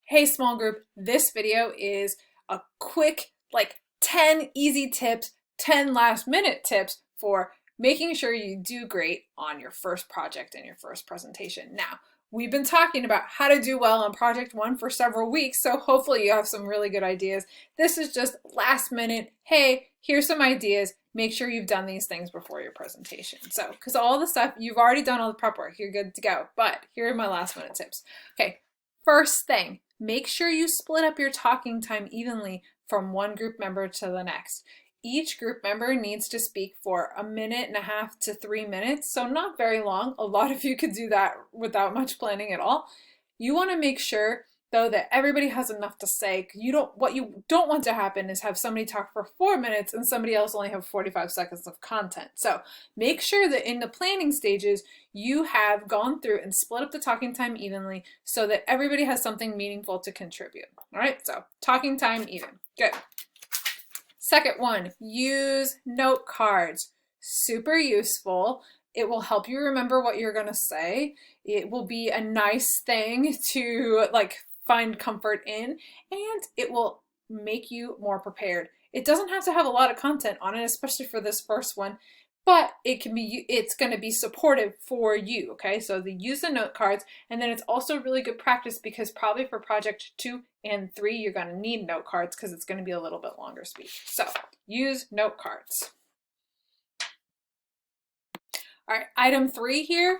Hey small group, this video is a quick 10 easy tips, 10 last minute tips for making sure you do great on your first project and your first presentation. Now, we've been talking about how to do well on project one for several weeks, so hopefully you have some really good ideas. This is just last minute, hey, here's some ideas. Make sure you've done these things before your presentation. So, because all the stuff, you've already done all the prep work, you're good to go. But here are my last minute tips. Okay, first thing, make sure you split up your talking time evenly from one group member to the next. Each group member needs to speak for 1.5 to 3 minutes, so not very long. A lot of you could do that without much planning at all. You want to make sure though that everybody has enough to say. What you don't want to happen is have somebody talk for 4 minutes and somebody else only have 45 seconds of content. So make sure that in the planning stages you have gone through and split up the talking time evenly so that everybody has something meaningful to contribute. All right, so talking time even. Good. Second one, use note cards. Super useful. It will help you remember what you're going to say. It will be a nice thing to find comfort in, and it will make you more prepared. It doesn't have to have a lot of content on it, especially for this first one, but it's going to be supportive for you, okay? So use the note cards, and then it's also really good practice because probably for project 2 and 3, you're going to need note cards because it's going to be a little bit longer speech. So use note cards. All right, item 3 here,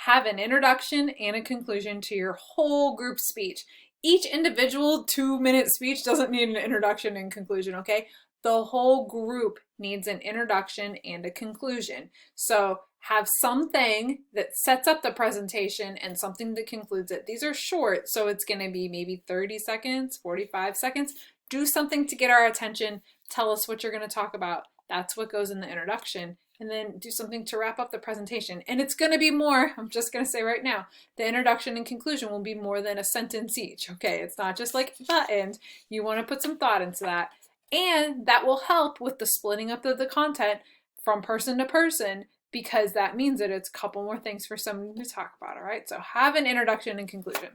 have an introduction and a conclusion to your whole group speech. Each individual 2-minute speech doesn't need an introduction and conclusion, okay? The whole group needs an introduction and a conclusion. So have something that sets up the presentation and something that concludes it. These are short, so it's going to be maybe 30 seconds, 45 seconds. Do something to get our attention. Tell us what you're going to talk about. That's what goes in the introduction. And then do something to wrap up the presentation. And it's going to be more, I'm just going to say right now, the introduction and conclusion will be more than a sentence each, okay? It's not just like the end. You want to put some thought into that. And that will help with the splitting up of the content from person to person because that means that it's a couple more things for someone to talk about, all right? So have an introduction and conclusion.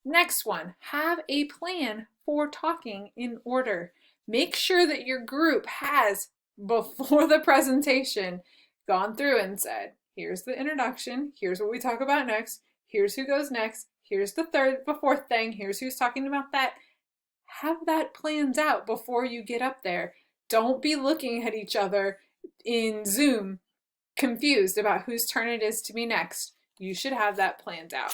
Next one, have a plan for talking in order. Make sure that your group has, before the presentation, gone through and said, here's the introduction, here's what we talk about next, here's who goes next, here's the fourth thing, here's who's talking about that. Have that planned out before you get up there. Don't be looking at each other in Zoom confused about whose turn it is to be next. You should have that planned out.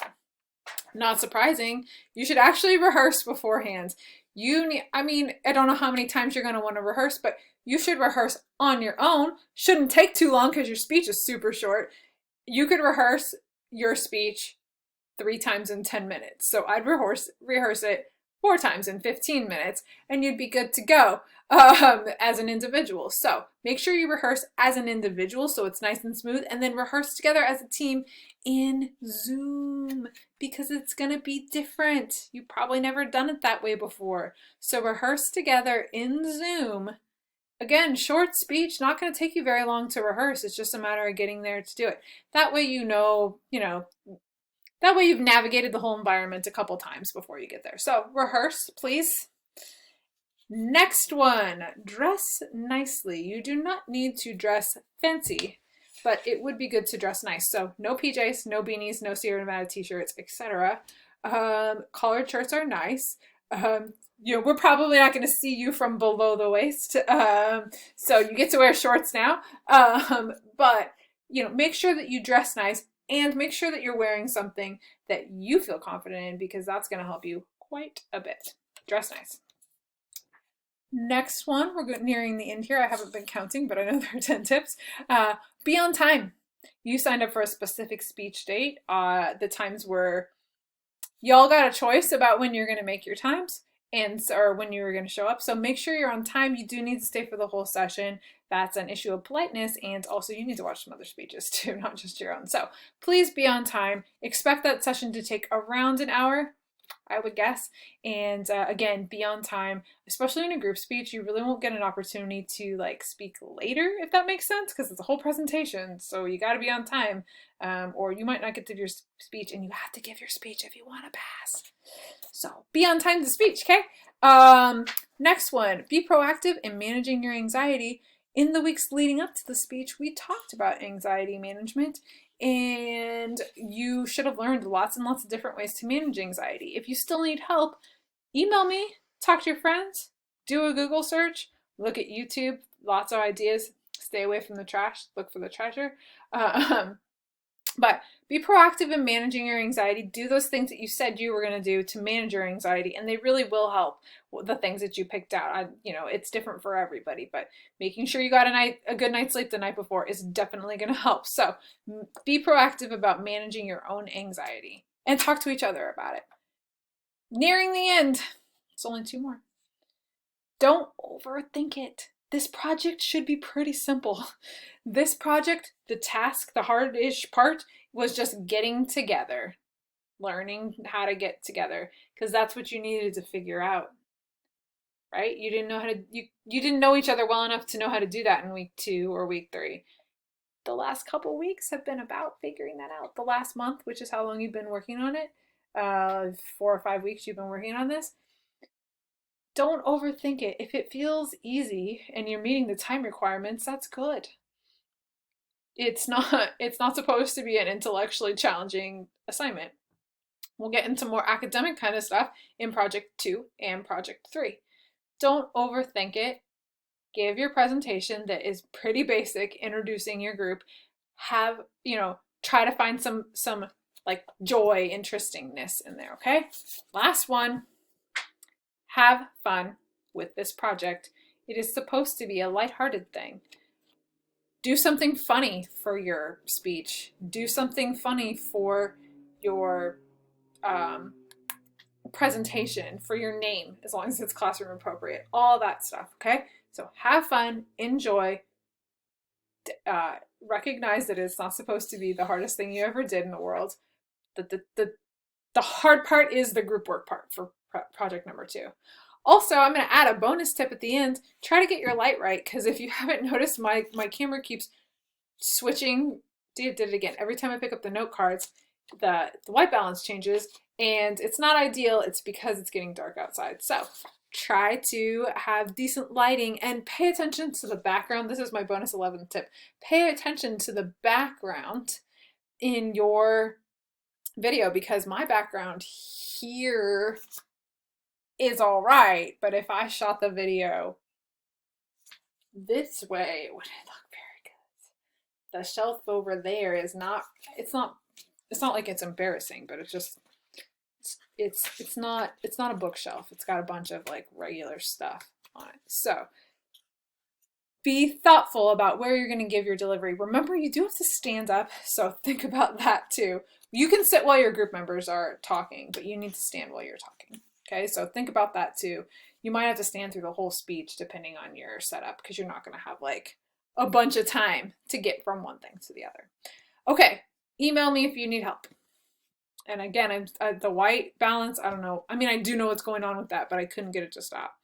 Not surprising, you should actually rehearse beforehand. I don't know how many times you're going to want to rehearse, but you should rehearse on your own. Shouldn't take too long because your speech is super short. You could rehearse your speech 3 times in 10 minutes. So I'd rehearse it 4 times in 15 minutes and you'd be good to go as an individual. So make sure you rehearse as an individual so it's nice and smooth, and then rehearse together as a team in Zoom because it's going to be different. You've probably never done it that way before. So rehearse together in Zoom. Again, short speech, not going to take you very long to rehearse. It's just a matter of getting there to do it. That way that way you've navigated the whole environment a couple times before you get there. So rehearse, please. Next one, dress nicely. You do not need to dress fancy, but it would be good to dress nice. So no PJs, no beanies, no Sierra Nevada t-shirts, etc. Collared shirts are nice. We're probably not going to see you from below the waist, so you get to wear shorts now. But make sure that you dress nice and make sure that you're wearing something that you feel confident in because that's going to help you quite a bit. Dress nice. Next one, we're nearing the end here. I haven't been counting, but I know there are 10 tips. Be on time. You signed up for a specific speech date. The times were, y'all got a choice about when you're going to make your times or when you were going to show up. So make sure you're on time. You do need to stay for the whole session. That's an issue of politeness, and also you need to watch some other speeches too, not just your own. So please be on time. Expect that session to take around an hour. I would guess. And again, be on time, especially in a group speech. You really won't get an opportunity to like speak later, if that makes sense, because it's a whole presentation. So you got to be on time, or you might not get to your speech, and you have to give your speech if you want to pass. So be on time to speech, okay? Next one, be proactive in managing your anxiety. In the weeks leading up to the speech, we talked about anxiety management, and you should have learned lots and lots of different ways to manage anxiety. If you still need help, email me, talk to your friends, do a Google search, look at YouTube, lots of ideas. Stay away from the trash, look for the treasure. But be proactive in managing your anxiety. Do those things that you said you were going to do to manage your anxiety, and they really will help. The things that you picked out, it's different for everybody, but making sure you got a good night's sleep the night before is definitely going to help. So be proactive about managing your own anxiety and talk to each other about it. Nearing the end, it's only 2 more. Don't overthink it. This project should be pretty simple. This project, the task, the hard-ish part was just getting together, learning how to get together, because that's what you needed to figure out, right? You didn't know how to, you didn't know each other well enough to know how to do that in week 2 or week 3. The last couple weeks have been about figuring that out. The last month, which is how long you've been working on it, 4 or 5 weeks you've been working on this. Don't overthink it. If it feels easy and you're meeting the time requirements, that's good. It's not supposed to be an intellectually challenging assignment. We'll get into more academic kind of stuff in project 2 and project 3. Don't overthink it. Give your presentation that is pretty basic, introducing your group. Try to find some like joy, interestingness in there, okay? Last one. Have fun with this project. It is supposed to be a lighthearted thing. Do something funny for your speech. Do something funny for your presentation, for your name, as long as it's classroom appropriate. All that stuff, okay? So have fun, enjoy, recognize that it's not supposed to be the hardest thing you ever did in the world. The hard part is the group work part for project number 2. Also, I'm going to add a bonus tip at the end. Try to get your light right, because if you haven't noticed, my camera keeps switching. Did it again. Every time I pick up the note cards, the white balance changes, and it's not ideal. It's because it's getting dark outside. So try to have decent lighting and pay attention to the background. This is my bonus 11th tip. Pay attention to the background in your video, because my background here is all right, but if I shot the video this way, it wouldn't look very good. The shelf over there is not, it's not like it's embarrassing, but it's just, it's not a bookshelf. It's got a bunch of like regular stuff on it. So be thoughtful about where you're going to give your delivery. Remember, you do have to stand up, so think about that too. You can sit while your group members are talking, but you need to stand while you're talking. Okay, so think about that too. You might have to stand through the whole speech depending on your setup, because you're not going to have like a bunch of time to get from one thing to the other. Okay, email me if you need help. And again, the white balance, I don't know. I mean, I do know what's going on with that, but I couldn't get it to stop.